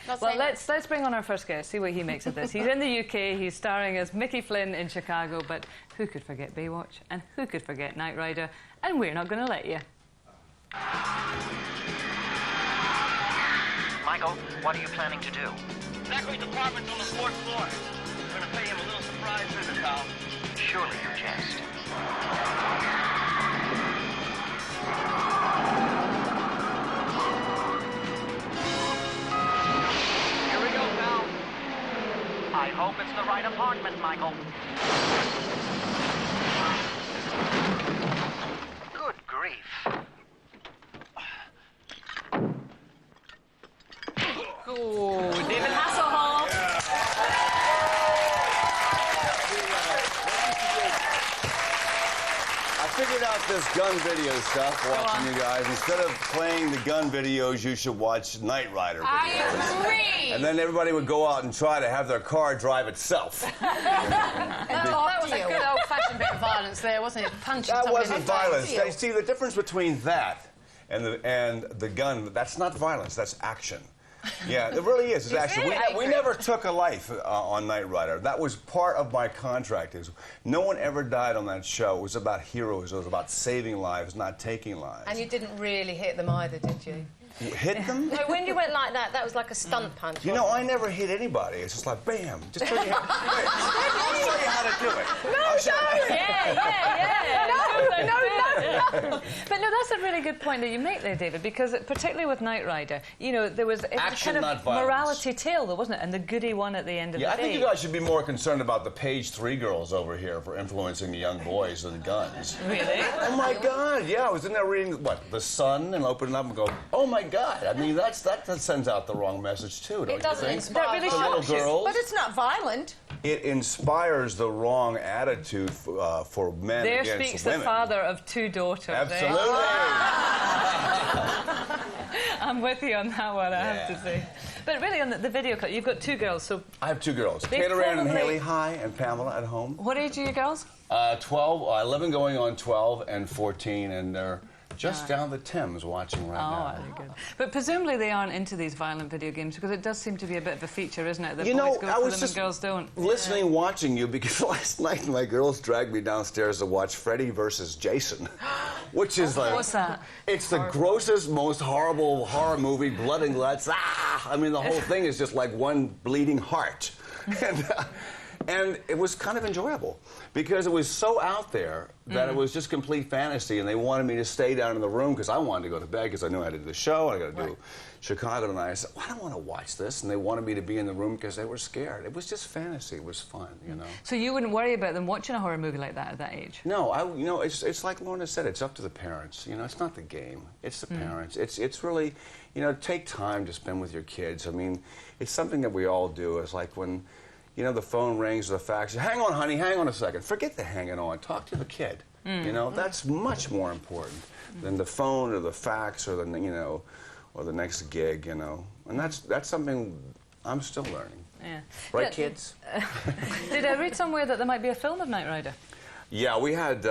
Well, let's bring on our first guest, see what he makes of this. He's in the UK, he's starring as Mickey Flynn in Chicago, but who could forget Baywatch, and who could forget Knight Rider, and we're not going to let you. Michael, what are you planning to do? Zachary's apartment's on the 4th floor. We're going to pay him a little surprise visit, pal. Surely you jest. Here we go, pal. I hope it's the right apartment, Michael. Good grief. Oh, David Hasselhoff. I figured out this gun video stuff watching you guys. Instead of playing the gun videos, you should watch Knight Rider videos. I agree. And then everybody would go out and try to have their car drive itself. That was a good old-fashioned bit of violence there, wasn't it? Punching That somebody wasn't in the violence. face. See, the difference between that and the gun, that's not violence, that's action. Yeah, it really is. It's action. We never took a life on Knight Rider. That was part of my contract. No one ever died on that show. It was about heroes. It was about saving lives, not taking lives. And you didn't really hit them either, did you? Hit them? No, when you went like that was like a stunt punch. You know, I never hit anybody. It's just like, bam. Just show you I'll show you how to do it. Yeah. No. But no, that's a really good point that you make there, David, because particularly with Knight Rider, you know, it was Action, kind of not violence. morality tale, though, wasn't it? And the goody one at the end of the day. I think you guys should be more concerned about the Page 3 girls over here for influencing the young boys than guns. Really? Oh, my God. Yeah, I was in there reading, The Sun, and opening up and go, oh, my God. I mean, that sends out the wrong message, too, don't you think? It doesn't inspire really violence. Little girls. But it's not violent. It inspires the wrong attitude for men There against speaks women. the father of 2 daughters. Absolutely. I'm with you on that one, I have to say. But really, on the video clip, you've got 2 girls, so... I have 2 girls, They Kate Aran and probably- Haley. Hi, and Pamela at home. What age are you girls? 11 going on 12 and 14, and they're just down the Thames watching right now. Very good. But presumably they aren't into these violent video games, because it does seem to be a bit of a feature, isn't it? That You boys know, go I for was them just and girls don't. listening, watching you, because last night my girls dragged me downstairs to watch Freddy versus Jason, which is like... What's that? It's the grossest, most horrible horror movie, blood and guts. I mean, the whole thing is just like one bleeding heart. And it was kind of enjoyable because it was so out there that it was just complete fantasy, and they wanted me to stay down in the room because I wanted to go to bed because I knew I had to do the show, I got to do Chicago tonight. I said, well, I don't want to watch this, and they wanted me to be in the room because they were scared. It was just fantasy. It was fun, you know. So you wouldn't worry about them watching a horror movie like that at that age? No, you know, it's like Lorna said, it's up to the parents. You know, it's not the game. It's the parents. It's really, you know, take time to spend with your kids. I mean, it's something that we all do. It's like when, you know, the phone rings or the fax, hang on, honey, hang on a second. Forget the hanging on. Talk to the kid. You know, that's much more important than the phone or the fax or the, you know, or the next gig, you know. And that's something I'm still learning. Yeah. Right, kids? Did I read somewhere that there might be a film of Knight Rider? Yeah, we had...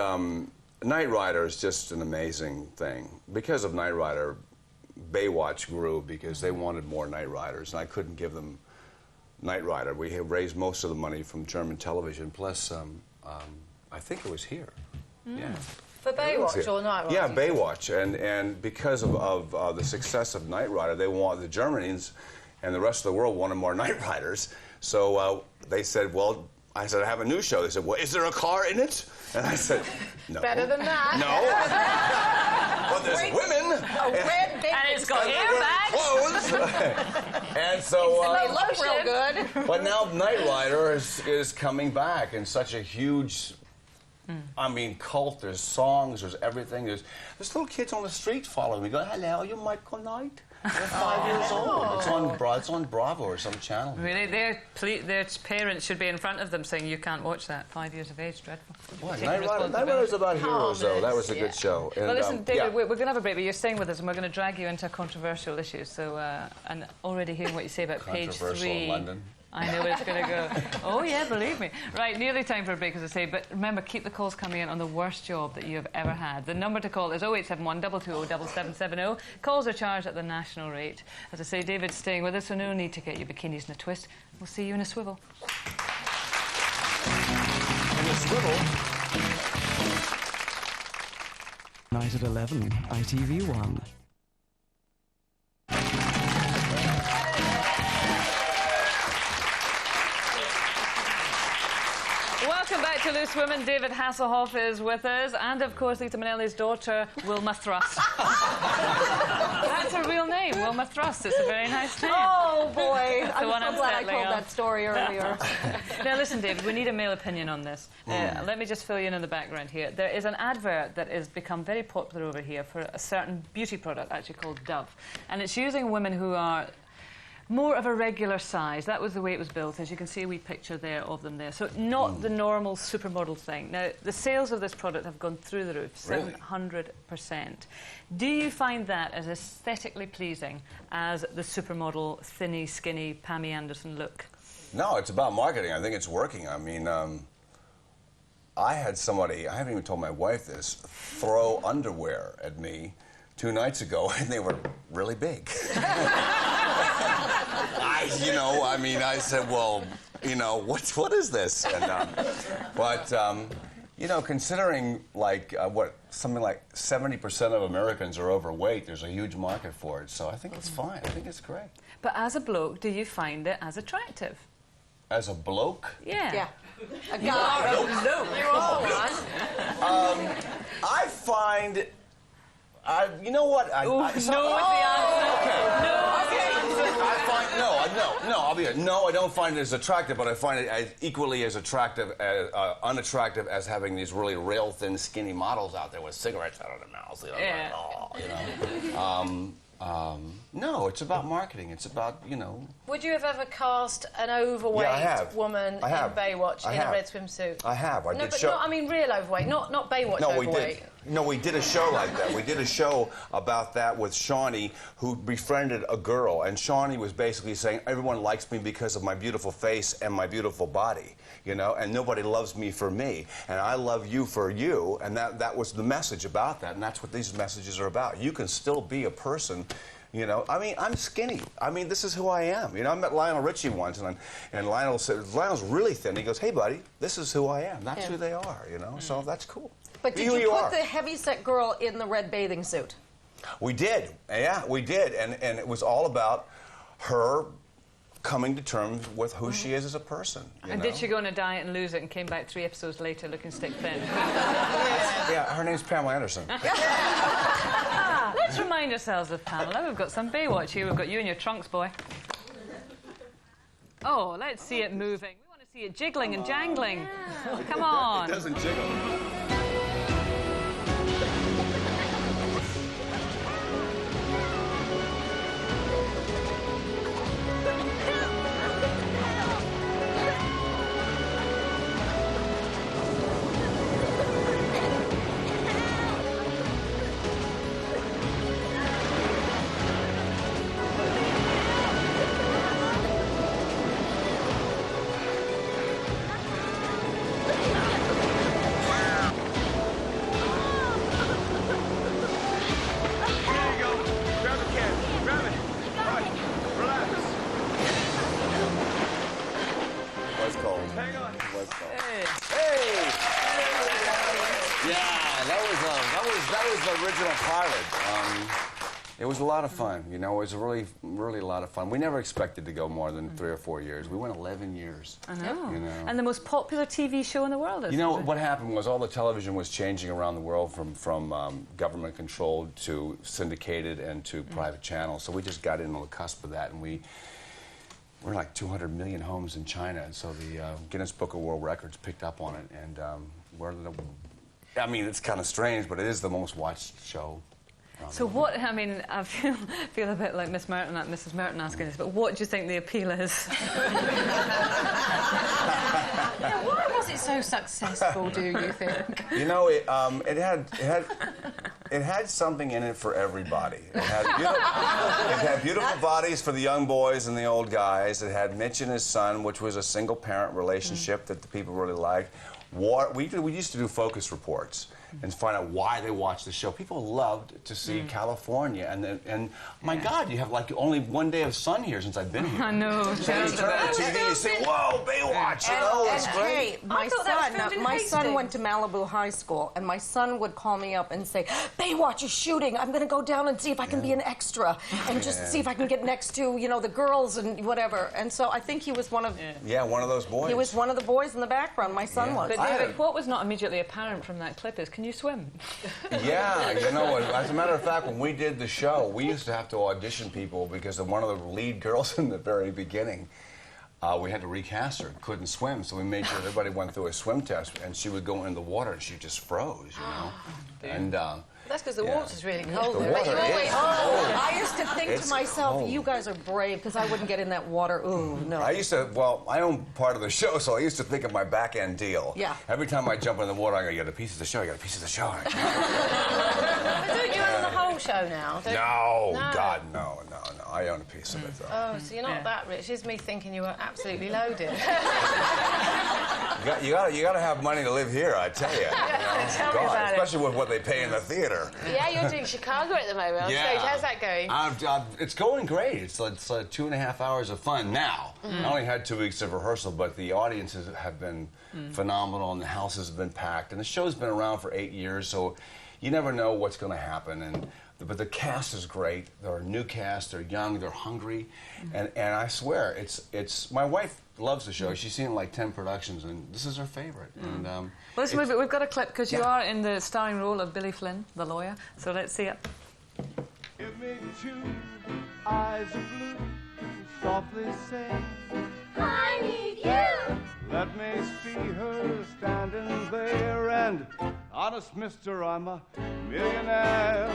Knight Rider is just an amazing thing. Because of Knight Rider, Baywatch grew because they wanted more Knight Riders, and I couldn't give them Knight Rider. We have raised most of the money from German television, plus I think it was here. Yeah. For Baywatch or Knight Rider? Yeah, Baywatch, and because of the success of Knight Rider, they want the Germans and the rest of the world wanted more Knight Riders. So they said, well, I said, I have a new show. They said, well, is there a car in it? And I said, no. Better than that. No. Well, there's women. A red big And it's got airbags. Clothes. And so... they look real good. But now Knight Rider is coming back in such a huge... I mean, cult, there's songs, there's everything. There's little kids on the street following me, going, hello, are you Michael Knight? They're 5 years old. It's on Bravo or some channel. Really, their parents should be in front of them saying, you can't watch that. 5 years of age, dreadful. What? Knight Rider's about heroes, though. That was a good show. And, well, listen, David, yeah. we're going to have a break, but you're staying with us, and we're going to drag you into a controversial issue. So, and already hearing what you say about Page 3... Controversial in London. I know it's going to go. Oh, yeah, believe me. Right, nearly time for a break, as I say. But remember, keep the calls coming in on the worst job that you have ever had. The number to call is 0871 220 7770. Calls are charged at the national rate. As I say, David's staying with us, so no need to get your bikinis in a twist. We'll see you in a swivel. In a swivel? Night at 11, ITV1. Welcome back to Loose Women. David Hasselhoff is with us, and of course Lita Minnelli's daughter, Wilma Thrust. That's her real name, Wilma Thrust. It's a very nice name. Oh boy, I'm one so glad I told on. that story earlier. Now listen, David, we need a male opinion on this. Let me just fill you in the background here. There is an advert that has become very popular over here for a certain beauty product, actually called Dove, and it's using women who are more of a regular size. That was the way it was built. As you can see, a wee picture there of them there. So not the normal supermodel thing. Now, the sales of this product have gone through the roof, 700%. Do you find that as aesthetically pleasing as the supermodel, thinny, skinny, Pammy Anderson look? No, it's about marketing. I think it's working. I mean, I had somebody, I haven't even told my wife this, throw underwear at me 2 nights ago, and they were really big. I said, well, what is this? And, considering something like 70% of Americans are overweight, there's a huge market for it. So I think it's fine. I think it's great. But as a bloke, do you find it as attractive? As a bloke? Yeah. A guy. You are one. I find. You know what? No is the answer. No. I don't find it as attractive, but I find it as equally as attractive, unattractive as having these really rail thin, skinny models out there with cigarettes out of their mouths. No, it's about marketing. It's about, Would you have ever cast an overweight woman in Baywatch in a red swimsuit? I have. No, but not, I mean real overweight, not Baywatch overweight. We did a show like that. We did a show about that with Shawnee, who befriended a girl, and Shawnee was basically saying, everyone likes me because of my beautiful face and my beautiful body, and nobody loves me for me, and I love you for you, and that was the message about that, and that's what these messages are about. You can still be a person. I'm skinny. This is who I am. I met Lionel Richie once, and Lionel said, Lionel's really thin. He goes, hey, buddy, this is who I am. That's who they are, So that's cool. But did you put the heavyset girl in the red bathing suit? We did. Yeah, we did. And it was all about her coming to terms with who she is as a person. And did she go on a diet and lose it and came back 3 episodes later looking stick thin? Yeah, her name's Pamela Anderson. Let's remind ourselves of Pamela. We've got some Baywatch here. We've got you in your trunks, boy. Oh, let's see it moving. We want to see it jiggling and jangling. Yeah. Come on. It doesn't jiggle. The original pilot. It was a lot of fun. It was really, really a lot of fun. We never expected to go more than 3 or 4 years. We went 11 years. I know. And the most popular TV show in the world is. What happened was all the television was changing around the world from government controlled to syndicated and to private channels. So we just got in on the cusp of that, and we're like 200 million homes in China, and so the Guinness Book of World Records picked up on it, and it's kind of strange, but it is the most watched show. So what, I feel a bit like Mrs. Merton asking this, but what do you think the appeal is? Why was it so successful, do you think? It had it had something in it for everybody. It had beautiful bodies for the young boys and the old guys. It had Mitch and his son, which was a single-parent relationship that the people really liked. We used to do focus reports and find out why they watched the show. People loved to see California, and my God, you have like only one day of sun here since I've been here. I know. So you turn on the TV, you say, "Whoa, Baywatch!" You know, it's great. Hey, my son went to Malibu High School, and my son would call me up and say, "Baywatch is shooting. I'm going to go down and see if I can be an extra, and just see if I can get next to the girls and whatever." And so I think he was one of one of those boys. He was one of the boys in the background. My son was. But David, what was not immediately apparent from that clip is, can you swim? Yeah, you know what? As a matter of fact, when we did the show, we used to have to audition people because of one of the lead girls in the very beginning. We had to recast her, couldn't swim, so we made sure everybody went through a swim test, and she would go in the water and she just froze, you know. And that's because the water's really cold. The water is cold. I used to think to myself, you guys are brave, because I wouldn't get in that water. Ooh, no. I own part of the show, so I used to think of my back end deal. Yeah. Every time I jump in the water, I go, "You got a piece of the show, you got a piece of the show." But don't you own the whole show now? No, God, no. I own a piece of it, though. Oh, so you're not that rich. It's me thinking you were absolutely loaded. You got to have money to live here, I tell you. Tell me about especially with what they pay in the theater. Yeah, you're doing Chicago at the moment on stage. How's that going? It's going great. It's 2.5 hours of fun now. I only had 2 weeks of rehearsal, but the audiences have been phenomenal, and the houses have been packed. And the show's been around for 8 years, so you never know what's going to happen. But the cast is great. They're a new cast. They're young. They're hungry, and I swear, it's my wife loves the show. She's seen like 10 productions, and this is her favorite. And well, let's move it. We've got a clip because you are in the starring role of Billy Flynn, the lawyer. So let's see it. Give me 2 eyes of blue, softly say, I need you. let me see her standing there, and honest mister, I'm a millionaire.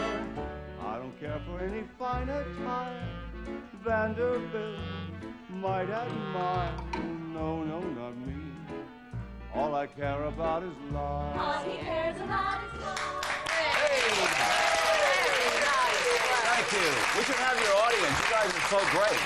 I don't care for any fine attire Vanderbilt might admire. No, not me. All I care about is love. All he cares about is love. Thank you. We should have your audience. You guys are so great.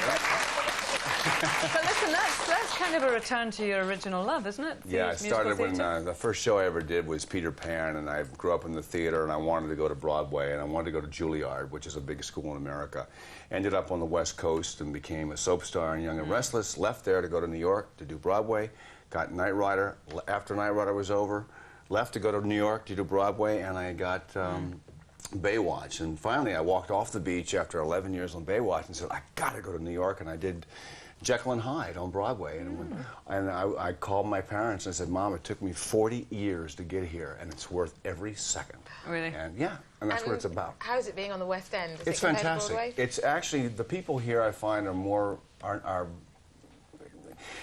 But listen, that's kind of a return to your original love, isn't it? Yeah, I started when the first show I ever did was Peter Pan, and I grew up in the theater, and I wanted to go to Broadway, and I wanted to go to Juilliard, which is a big school in America. Ended up on the West Coast and became a soap star in Young and Restless. Left there to go to New York to do Broadway. Got Knight Rider. After Knight Rider was over, left to go to New York to do Broadway, and I got Baywatch. And finally, I walked off the beach after 11 years on Baywatch and said, I got to go to New York, and I did Jekyll and Hyde on Broadway. And I called my parents and I said, Mom, it took me 40 years to get here, and it's worth every second. Really? And yeah, and that's what it's about. How's it being on the West End? It's fantastic. It's actually, the people here I find are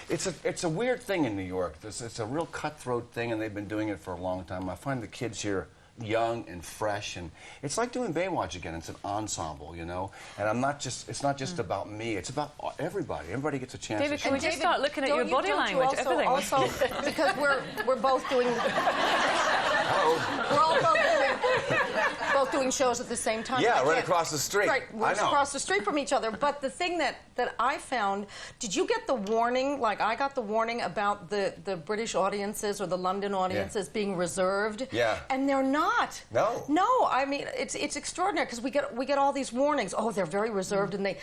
it's a weird thing in New York. It's a real cutthroat thing, and they've been doing it for a long time. I find the kids here young and fresh, and it's like doing Baywatch again. It's an ensemble, you know. And it's not just about me. It's about everybody. Everybody gets a chance. David, can we just start looking at your body language? Everything. Also, because we're both doing. We're all both doing shows at the same time. Yeah, right across the street. Right, we're across the street from each other. But the thing that I found, did you get the warning? Like I got the warning about the British audiences or the London audiences being reserved. Yeah. And they're not. No. No, I mean it's extraordinary because we get all these warnings. Oh, they're very reserved, and they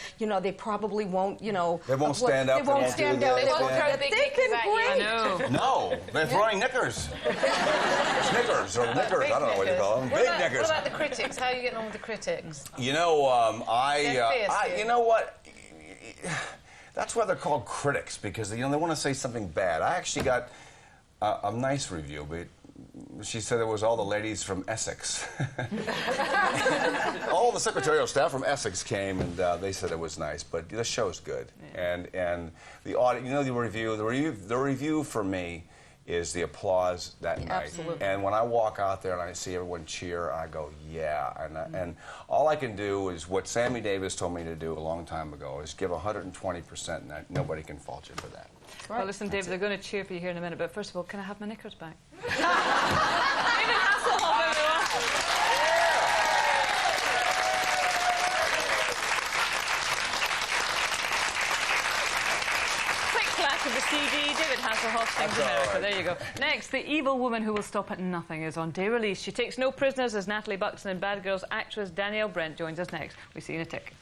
probably won't. They won't stand up. They won't stand out. They won't throw big knickers at you. I know. No, they're throwing knickers. Snickers or knickers. I don't know what you call them. Big knickers. What about the critics? How are you getting on with the critics? You know what? That's why they're called critics, because they want to say something bad. I actually got a nice review, but she said it was all the ladies from Essex. All the secretarial staff from Essex came, and they said it was nice. But the show's good, and the audit. The review for me is the applause that night. Absolutely. And when I walk out there and I see everyone cheer, I go, yeah. And all I can do is what Sammy Davis told me to do a long time ago, is give 120%, and nobody can fault you for that. Right. Well, listen, David, they're going to cheer for you here in a minute, but first of all, can I have my knickers back? David Hasselhoff, everyone! back of the CD. David Hasselhoff sings America. right. There you go. Next, the evil woman who will stop at nothing is on day release. She takes no prisoners as Natalie Buxton and Bad Girls actress Danielle Brent joins us next. We see you in a tick.